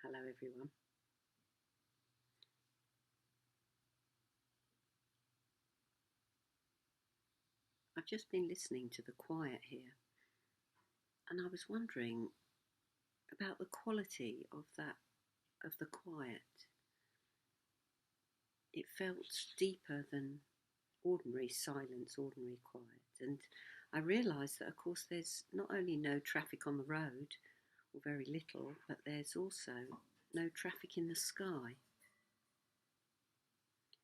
Hello, everyone. I've just been listening to the quiet here, and I was wondering about the quality of the quiet. It felt deeper than ordinary silence, ordinary quiet, and I realised that, of course, there's not only no traffic on the road, or very little, but there's also no traffic in the sky.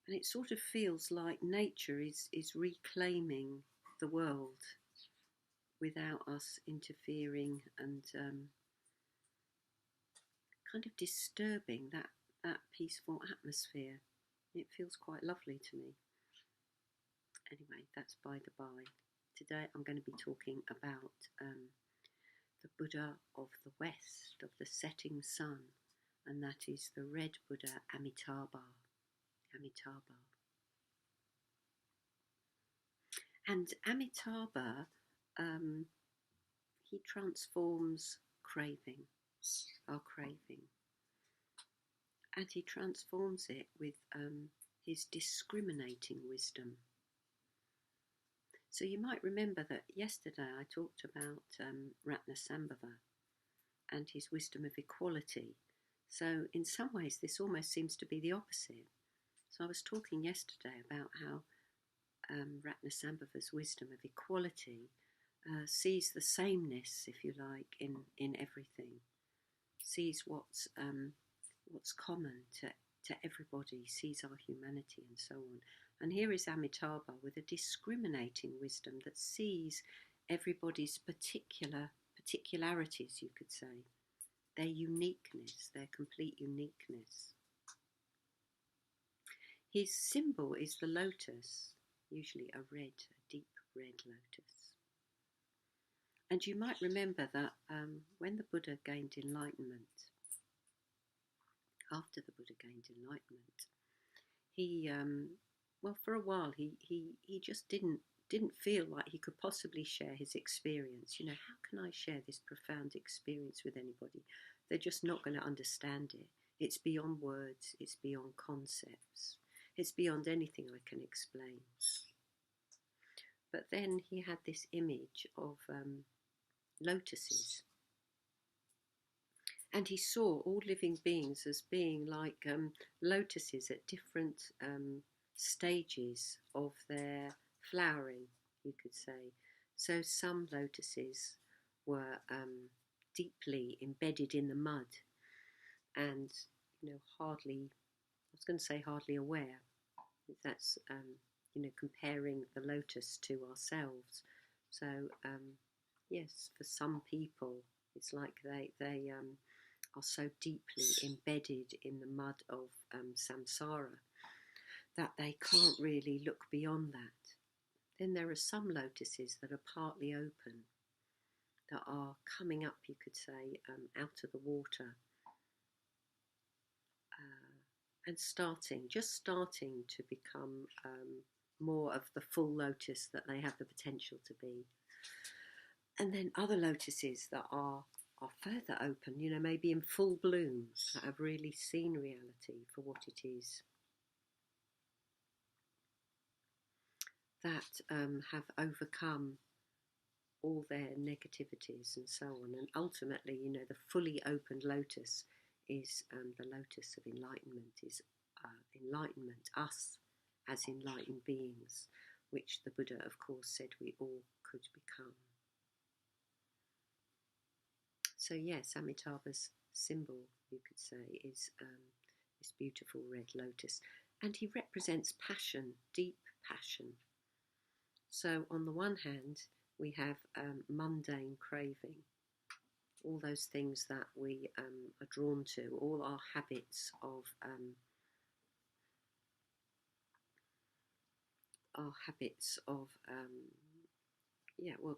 And it sort of feels like nature is reclaiming the world without us interfering and kind of disturbing that peaceful atmosphere. It feels quite lovely to me. Anyway, that's by the by. Today I'm going to be talking about the Buddha of the West, of the setting sun, and that is the red Buddha Amitabha. Amitabha. And Amitabha, he transforms craving, our craving. And he transforms it with his discriminating wisdom. So you might remember that yesterday I talked about Ratnasambhava and his wisdom of equality. So in some ways this almost seems to be the opposite. So I was talking yesterday about how Ratnasambhava's wisdom of equality sees the sameness, if you like, in everything, sees what's common to everybody, sees our humanity and so on. And here is Amitabha with a discriminating wisdom that sees everybody's particularities, you could say, their uniqueness, their complete uniqueness. His symbol is the lotus, usually a deep red lotus. And you might remember that when the Buddha gained enlightenment, after the Buddha gained enlightenment, he, for a while, he just didn't feel like he could possibly share his experience. You know, how can I share this profound experience with anybody? They're just not going to understand it. It's beyond words, it's beyond concepts, it's beyond anything I can explain. But then he had this image of lotuses. And he saw all living beings as being like lotuses at different stages of their flowering, you could say. So some lotuses were deeply embedded in the mud and, hardly aware. That's, comparing the lotus to ourselves. So, yes, for some people, it's like they are so deeply embedded in the mud of samsara that they can't really look beyond that. Then there are some lotuses that are partly open, that are coming up, you could say, out of the water, and just starting to become more of the full lotus that they have the potential to be. And then other lotuses that are further open, maybe in full bloom, that have really seen reality for what it is, that have overcome all their negativities and so on. And ultimately, the fully opened lotus is the lotus of enlightenment, is enlightenment, us as enlightened beings, which the Buddha, of course, said we all could become. So yes, Amitabha's symbol, you could say, is this beautiful red lotus. And he represents passion, deep passion. So on the one hand, we have mundane craving, all those things that we are drawn to, all our habits of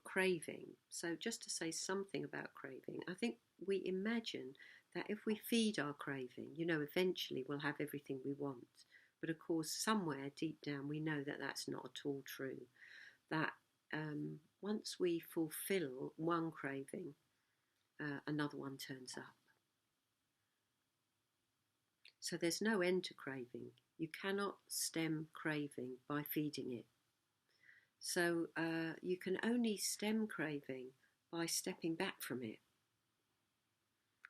craving. So just to say something about craving, I think we imagine that if we feed our craving, eventually we'll have everything we want. But of course, somewhere deep down, we know that that's not at all true. That once we fulfill one craving, another one turns up. So there's no end to craving. You cannot stem craving by feeding it. So you can only stem craving by stepping back from it.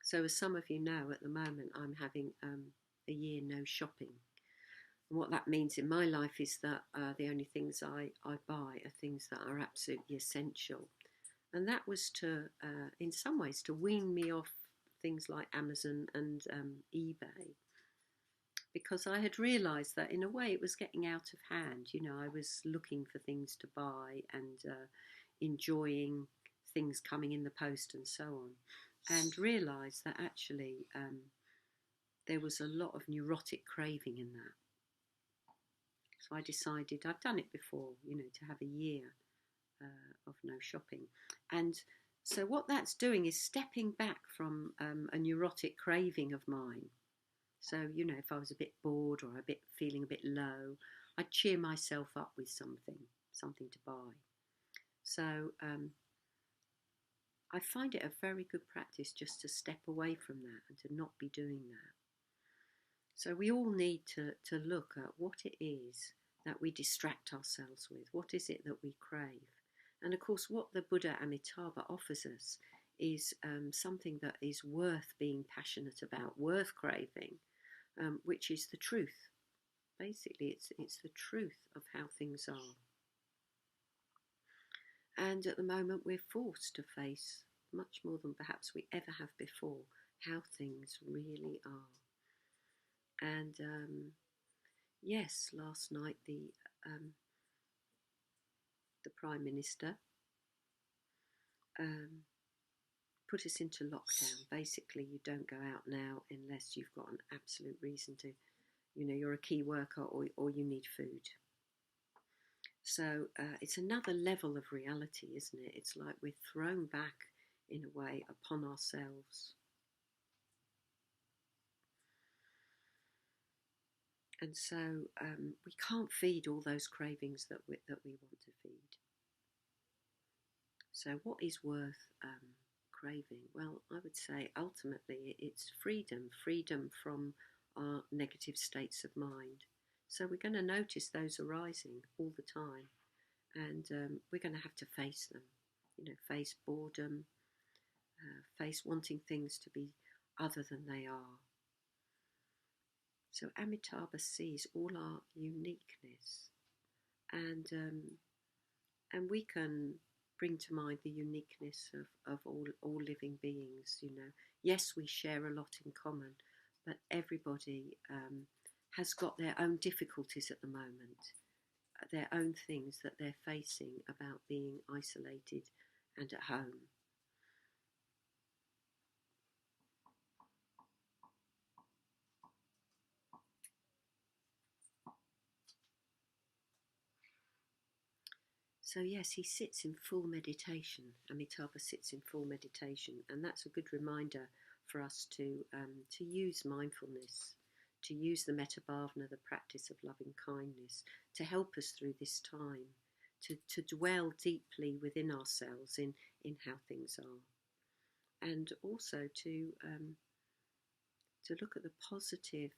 So as some of you know, at the moment I'm having a year no shopping. And what that means in my life is that the only things I buy are things that are absolutely essential. And that was to, in some ways, to wean me off things like Amazon and eBay, because I had realised that in a way it was getting out of hand. You know, I was looking for things to buy and enjoying things coming in the post and so on, and realised that actually there was a lot of neurotic craving in that. So I decided, I've done it before, you know, to have a year of no shopping. And so what that's doing is stepping back from a neurotic craving of mine. So, you know, if I was a bit bored or feeling a bit low, I'd cheer myself up with something to buy. So I find it a very good practice just to step away from that and to not be doing that. So we all need to look at what it is that we distract ourselves with. What is it that we crave? And of course, what the Buddha Amitabha offers us is something that is worth being passionate about, worth craving, which is the truth. Basically, it's the truth of how things are. And at the moment, we're forced to face, much more than perhaps we ever have before, how things really are. And yes, last night the Prime Minister put us into lockdown. Basically, you don't go out now unless you've got an absolute reason to. You know, you're a key worker or you need food. So it's another level of reality, isn't it? It's like we're thrown back, in a way, upon ourselves. And so we can't feed all those cravings that we want to feed. So what is worth craving? Well, I would say ultimately it's freedom from our negative states of mind. So we're going to notice those arising all the time, and we're going to have to face them. You know, face boredom, face wanting things to be other than they are. So Amitabha sees all our uniqueness, and we can bring to mind the uniqueness of all living beings. You know, yes, we share a lot in common, but everybody has got their own difficulties at the moment, their own things that they're facing about being isolated and at home. So yes, he sits in full meditation. Amitabha sits in full meditation, and that's a good reminder for us to use mindfulness, to use the metabhavana, the practice of loving kindness, to help us through this time, to dwell deeply within ourselves in how things are, and also to look at the positive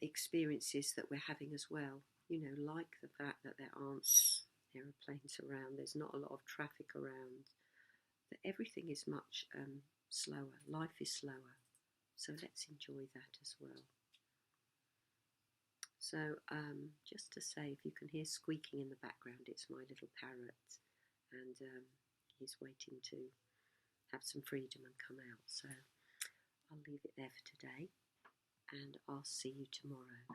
experiences that we're having as well. You know, like the fact that there aren't aeroplanes around, there's not a lot of traffic around, that everything is much slower, life is slower, so let's enjoy that as well. So just to say, if you can hear squeaking in the background, it's my little parrot, and he's waiting to have some freedom and come out. So I'll leave it there for today, and I'll see you tomorrow.